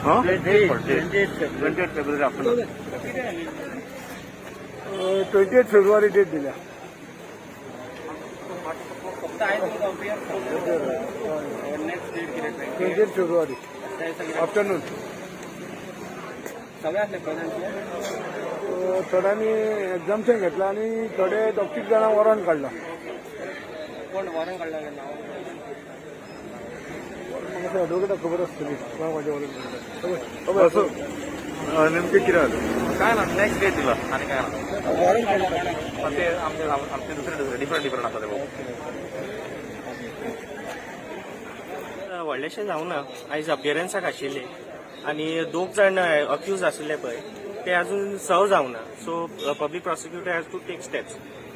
हाँ 28 February afternoon 28 February date दिल्या 28 February afternoon थोड्यांनी एक्झाम्शन घेतला आणि थोडे 35 जाणां वॉरंट काढला. कोण वॉरंट काढला एडवोकेटाक खबर आसतली माझ्या वॉरंट असं नेमके कितें जालें काय ना नेक्स्ट डे दिला आणि काय ना ते आमचे दुसरे डिफरंट आसा ते व्हडलेशें जावना. आयज अपियरन्साक आशिल्ले आनी 2 जाण अक्यूज आशिल्ले पळय ते अजून सर्व जावना. So public prosecutor has to take steps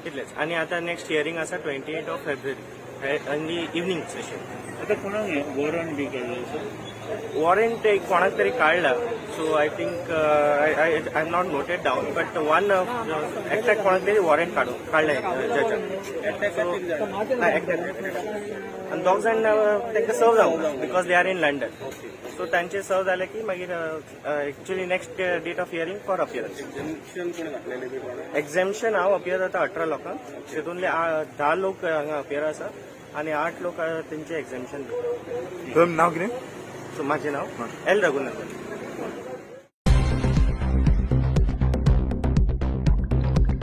इतलेंच. आनी आतां नेक्स्ट हियरींग आसा 28 of February in the evening session. आता कोणाक वॉरंट बी काडलें वॉरंट एक कोणाक तरी काढला. So I think I am not noted down but one एकट्याक कोणाक तरी वॉरंट काडलें जजान. आनी 2 जाण तांकां सर्व जावं because they are in London. So तांचे सर्व जाले की मागीर actually next date of hearing for appearance. Exemption हांव अपियर जाता 18 लोकांक. तितूंतले 10 लोक हांगा अपियर आसा आनी 8 लोक तेंचे एक्झेम्पशन. नाव कितें? सो म्हाजें नांव एल रघुनाथन.